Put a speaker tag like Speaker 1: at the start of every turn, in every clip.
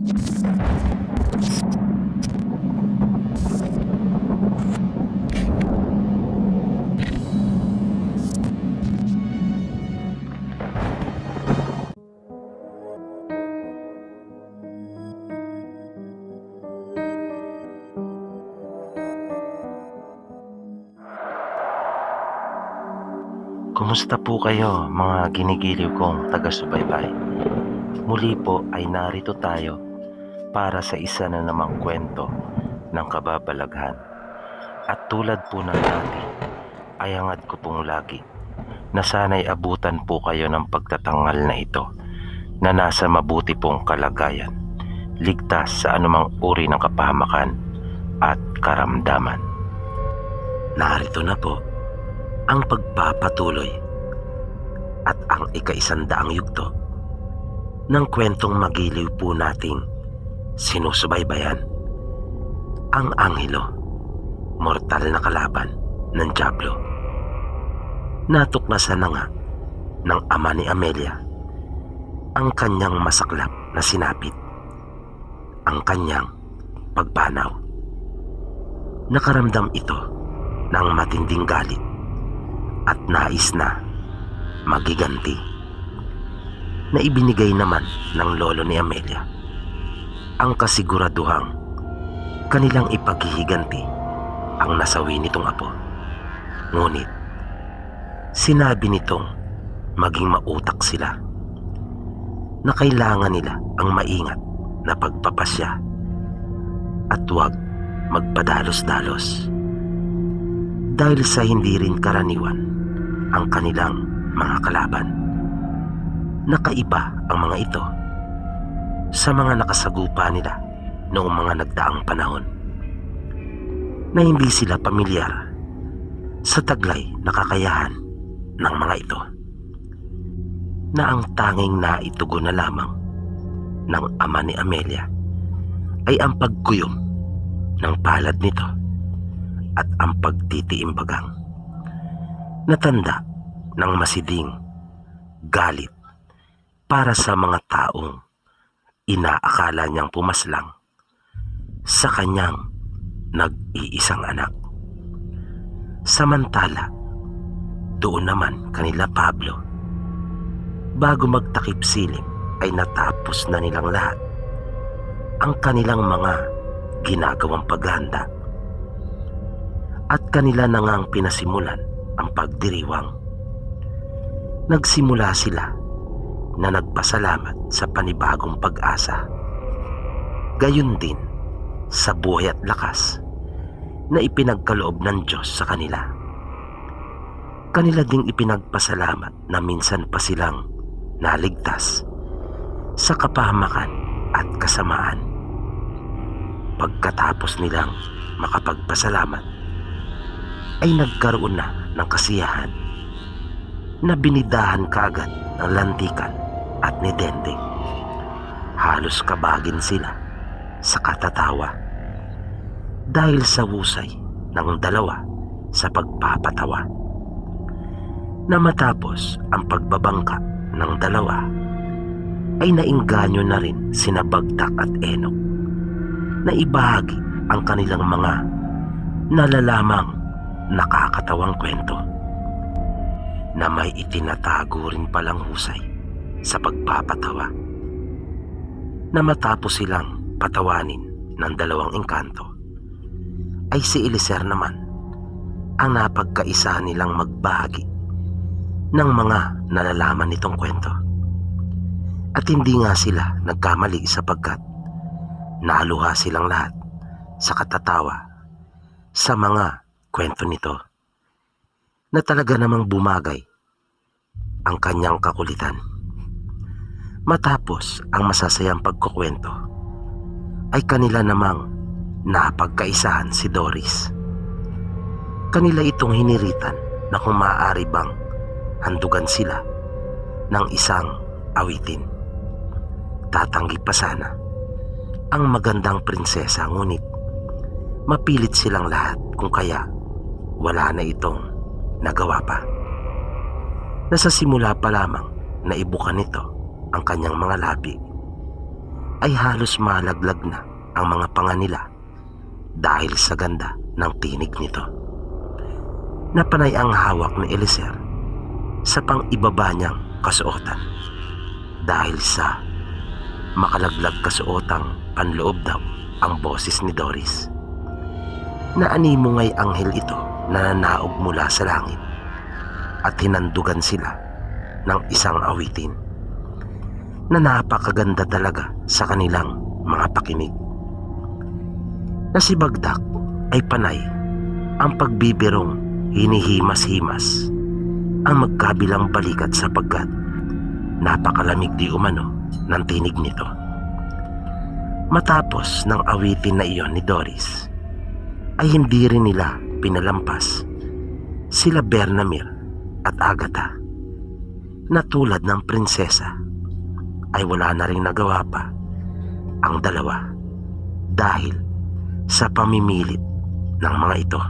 Speaker 1: Kumusta po kayo mga ginigiliw kong taga-subaybay? Muli po ay narito tayo para sa isa na namang kwento ng kababalaghan. At tulad po ng dati, ay hangad ko pong lagi na sana'y abutan po kayo ng pagtatangal na ito na nasa mabuti pong kalagayan, ligtas sa anumang uri ng kapahamakan at karamdaman. Narito na po ang pagpapatuloy at ang ika-100 yugto ng kwentong magiliw po nating sinusubaybayan, ang Anghelo, mortal na kalaban ng Diablo. Natuklasan na nga ng ama ni Amelia ang kanyang masaklap na sinapit, ang kanyang pagpanaw. Nakaramdam ito ng matinding galit at nais na magiganti, na ibinigay naman ng lolo ni Amelia ang kasiguraduhang kanilang ipaghihiganti ang nasawi nitong apo. Ngunit sinabi nitong maging mautak sila, na kailangan nila ang maingat na pagpapasya at huwag magpadalos-dalos, dahil sa hindi rin karaniwan ang kanilang mga kalaban. Nakaiba ang mga ito sa mga nakasagupa nila noong mga nagdaang panahon, na hindi sila pamilyar sa taglay na kakayahan ng mga ito, na ang tanging naitugon na lamang ng ama ni Amelia ay ang pagkuyom ng palad nito at ang pagtitiimbagang natanda ng masiding galit para sa mga taong inaakala niyang pumaslang sa kanyang nag-iisang anak. Samantala, doon naman kanila Pablo, bago magtakip silim ay natapos na nilang lahat ang kanilang mga ginagawang paghahanda, at kanila na ngang pinasimulan ang pagdiriwang. Nagsimula sila na nagpasalamat sa panibagong pag-asa, gayon din sa buhay at lakas na ipinagkaloob ng Diyos sa kanila. Kanila ding ipinagpasalamat na minsan pa silang naligtas sa kapahamakan at kasamaan. Pagkatapos nilang makapagpasalamat, ay nagkaroon na ng kasiyahan, na binidahan kaagad ng lantikan at ni Dendeng. Halos kabagin sila sa katatawa dahil sa husay ng dalawa sa pagpapatawa, na matapos ang pagbabangka ng dalawa ay naingganyo na rin sina Bagtak at Enok na ibahagi ang kanilang mga nalalamang nakakatawang kwento, na may itinatago rin palang husay sa pagpapatawa, na matapos silang patawanin ng dalawang engkanto, ay si Eliezer naman ang napagkaisa nilang magbahagi ng mga nalalaman nitong kwento. At hindi nga sila nagkamali, sapagkat naluha silang lahat sa katatawa sa mga kwento nito, na talaga namang bumagay ang kanyang kakulitan. Matapos ang masasayang pagkukwento, ay kanila namang napagkaisahan si Doris. Kanila itong hiniritan na kung maaari bang handugan sila ng isang awitin. Tatanggi pa sana ang magandang prinsesa, ngunit mapilit silang lahat, kung kaya wala na itong nagawa pa. Nasa simula pa lamang na ibukan nito ang kanyang mga labi, ay halos malaglag na ang mga panga nila dahil sa ganda ng tinig nito. Napanay ang hawak ni Eliezer sa pang-ibaba niyang kasuotan dahil sa makalaglag kasuotang panloob daw ang boses ni Doris. Naanimong ay anghel ito na nanaog mula sa langit at hinandugan sila ng isang awitin na napakaganda talaga sa kanilang mga pakinig. Na si Bagdak ay panay ang pagbibirong hinihimas-himas ang magkabilang balikat sapagkat napakalamig di umano ng tinig nito. Matapos ng awitin na iyon ni Doris ay hindi rin nila pinalampas sila Bernamir at Agatha na tulad ng prinsesa ay wala na rin nagawa pa ang dalawa dahil sa pamimilit ng mga ito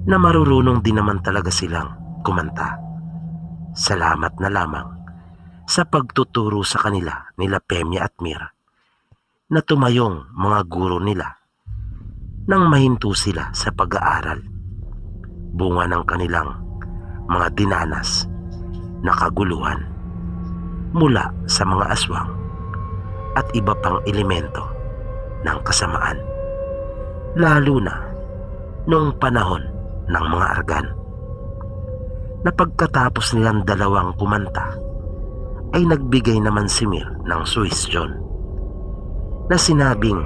Speaker 1: na marurunong din naman talaga silang kumanta. Salamat na lamang sa pagtuturo sa kanila nila Pemia at Mira na tumayong mga guro nila nang mahinto sila sa pag-aaral, bunga ng kanilang mga dinanas na kaguluhan mula sa mga aswang at iba pang elemento ng kasamaan, lalo na noong panahon ng mga argan. Na pagkatapos nilang dalawang kumanta ay nagbigay naman si Mir ng suhestyon na sinabing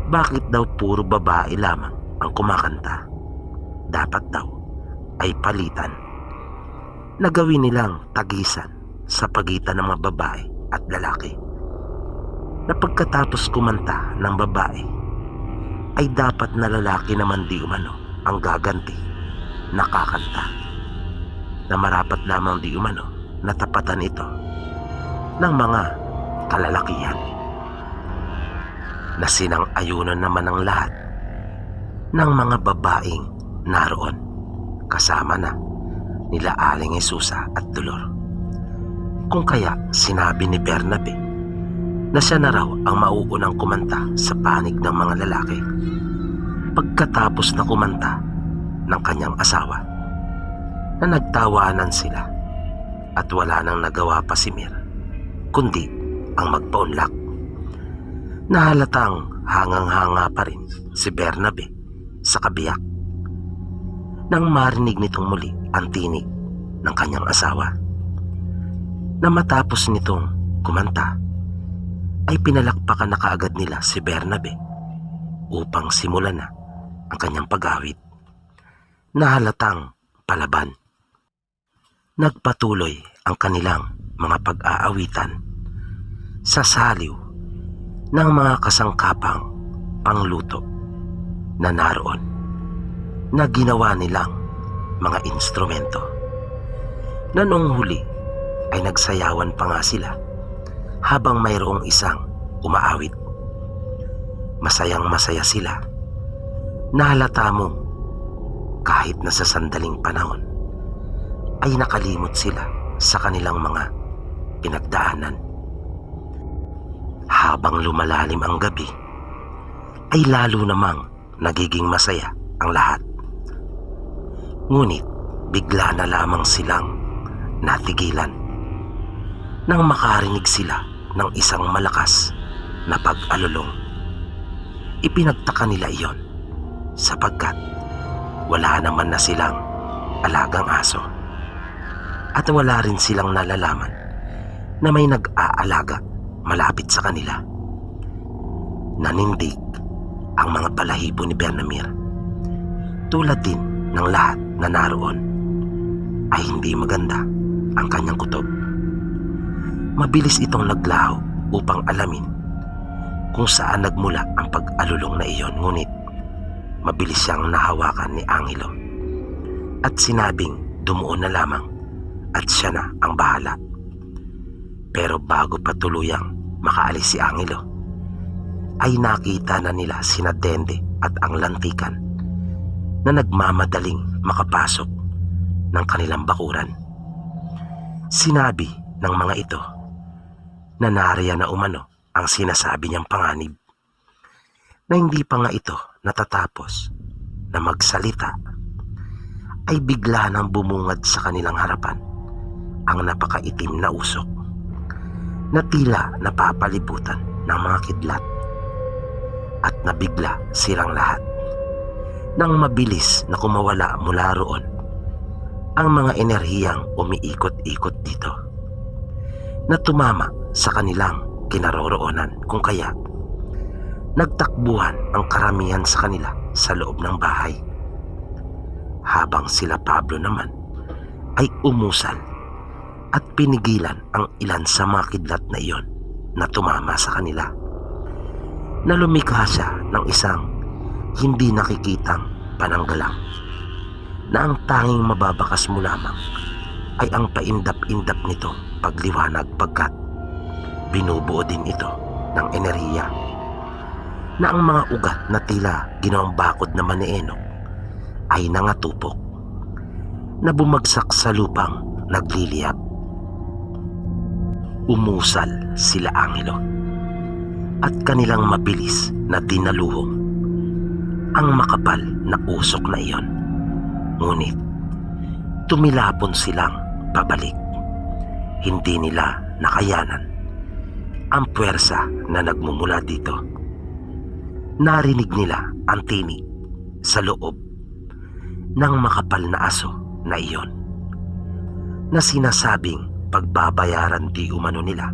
Speaker 1: bakit daw puro babae lamang ang kumakanta. Dapat daw ay palitan na gawin nilang tagisan sa pagitan ng mga babae at lalaki. Na pagkatapos kumanta ng babae ay dapat na lalaki naman di umano ang gaganti na kakanta, na marapat lamang di umano na tapatan ito ng mga kalalakihan, na sinang-ayunan naman ang lahat ng mga babaeng naroon, kasama na nila Aling Esusa at Dolor. Kung kaya sinabi ni Bernabe na siya na raw ang mauunang kumanta sa panig ng mga lalaki pagkatapos na kumanta ng kanyang asawa, na nagtawanan sila at wala nang nagawa pa si Mir kundi ang magpaunlak. Nahalatang hangang-hanga pa rin si Bernabe sa kabiyak nang marinig nitong muli ang tinig ng kanyang asawa, na matapos nitong kumanta ay pinalakpakan na kaagad nila si Bernabe upang simulan na ang kanyang pag-awit na halatang palaban. Nagpatuloy ang kanilang mga pag-aawitan sa saliw ng mga kasangkapang pangluto na naroon na ginawa nilang mga instrumento, na noong huli ay nagsayawan pa nga sila habang mayroong isang umaawit. Masayang masaya sila, na halata mong kahit na sa sandaling panahon ay nakalimot sila sa kanilang mga pinagdaanan. Habang lumalalim ang gabi ay lalo namang nagiging masaya ang lahat. Ngunit bigla na lamang silang natigilan nang makarinig sila ng isang malakas na pag-alulong. Ipinagtaka nila iyon sapagkat wala naman na silang alagang aso at wala rin silang nalalaman na may nag-aalaga malapit sa kanila. Nanindig ang mga balahibo ni Bernamir, tulad din ng lahat na naroon, ay hindi maganda ang kanyang kutob. Mabilis itong naglaho upang alamin kung saan nagmula ang pag-alulong na iyon, ngunit mabilis siyang nahawakan ni Angelo at sinabing dumuon na lamang at siya na ang bahala. Pero bago pa tuluyang makaalis si Angelo ay nakita na nila sina Dende at ang lantikan na nagmamadaling makapasok ng kanilang bakuran. Sinabi ng mga ito na nariyan na umano ang sinasabi niyang panganib, na hindi pa nga ito natatapos na magsalita ay bigla nang bumungad sa kanilang harapan ang napakaitim na usok na tila napapalibutan ng mga kidlat, at nabigla silang lahat nang mabilis na kumawala mula roon ang mga enerhiyang umiikot-ikot dito na tumama sa kanilang kinaroroonan, kung kaya nagtakbuhan ang karamihan sa kanila sa loob ng bahay, habang sila Pablo naman ay umusal at pinigilan ang ilan sa mga kidlat na iyon na tumama sa kanila, na lumikha siya ng isang hindi nakikitang pananggalang na ang tanging mababakas mo lamang ay ang paindap-indap nito pagliwanag, pagkat binubuo din ito ng enerhiya na ang mga ugat na tila ginawang bakod na manienok ay nangatupok na bumagsak sa lupang nagliliyab. Umusal sila Angelo at kanilang mabilis na dinaluhong ang makapal na usok na iyon. Ngunit tumilapon silang pabalik. Hindi nila nakayanan ang puwersa na nagmumula dito. Narinig nila ang tinig sa loob ng makapal na aso na iyon, na sinasabing pagbabayaran di umano nila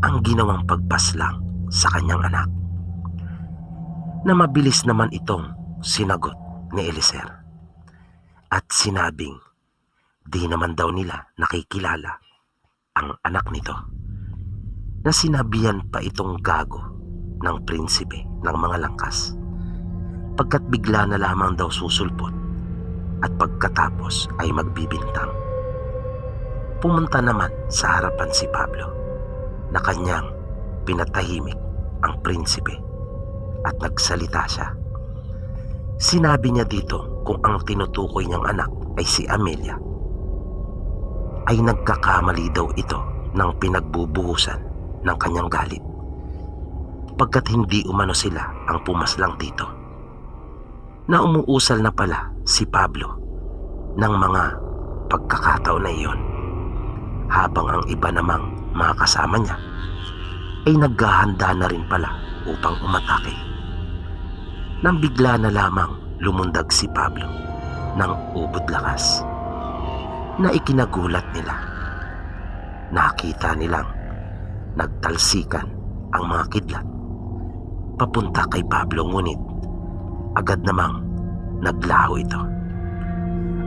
Speaker 1: ang ginawang pagpaslang sa kanyang anak, na mabilis naman itong sinagot ni Eliezer at sinabing di naman daw nila nakikilala ang anak nito, na sinabihan pa itong gago ng prinsipe ng mga langkas, pagkat bigla na lamang daw susulpot at pagkatapos ay magbibintang. Pumunta naman sa harapan si Pablo na kanyang pinatahimik ang prinsipe at nagsalita siya. Sinabi niya dito kung ang tinutukoy niyang anak ay si Amelia, ay nagkakamali daw ito ng pinagbubuhusan ng kanyang galit, pagkat hindi umano sila ang pumaslang dito, na umuusal na pala si Pablo ng mga pagkakataon na iyon, habang ang iba namang mga kasama niya ay naghahanda na rin pala upang umatake, nang bigla na lamang lumundag si Pablo ng ubod lakas, na ikinagulat nila. Nakita nilang nagtalsikan ang mga kidlat papunta kay Pablo, ngunit agad namang naglaho ito,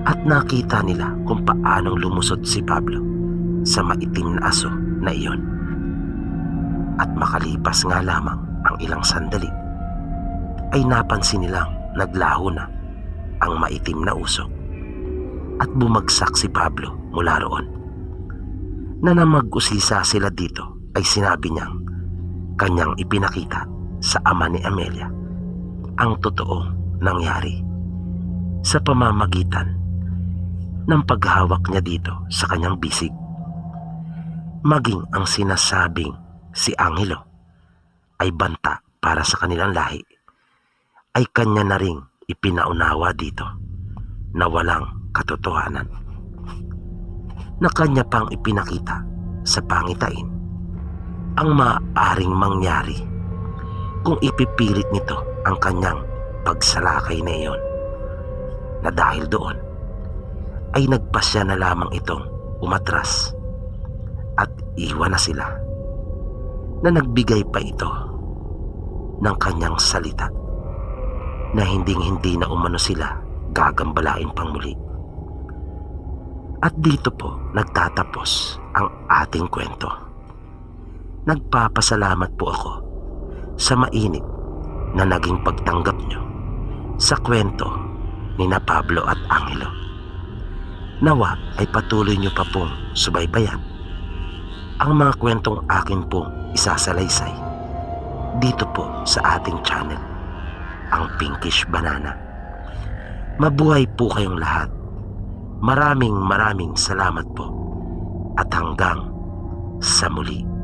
Speaker 1: at nakita nila kung paanong lumusot si Pablo sa maitim na aso na iyon. At makalipas nga lamang ang ilang sandali ay napansin nilang naglaho na ang maitim na usok at bumagsak si Pablo mula roon, na namag-usisa sila dito ay sinabi niyang kanyang ipinakita sa ama ni Amelia ang totoong nangyari sa pamamagitan ng paghawak niya dito sa kanyang bisig. Maging ang sinasabing si Angelo ay banta para sa kanilang lahi, ay kanya na ring ipinaunawa dito na walang katotohanan, na kanya pang ipinakita sa pangitain ang maaaring mangyari kung ipipilit nito ang kanyang pagsalakay na iyon, na dahil doon ay nagpasya na lamang itong umatras at iwan na sila, na nagbigay pa ito ng kanyang salita na hindi na umano sila gagambalain pang muli. At dito po nagtatapos ang ating kwento. Nagpapasalamat po ako sa mainit na naging pagtanggap nyo sa kwento ni na Pablo at Angelo. Nawa ay patuloy nyo pa pong subaybayan ang mga kwentong akin pong isasalaysay dito po sa ating channel, ang Pinkish Banana. Mabuhay po kayong lahat. Maraming salamat po, at hanggang sa muli.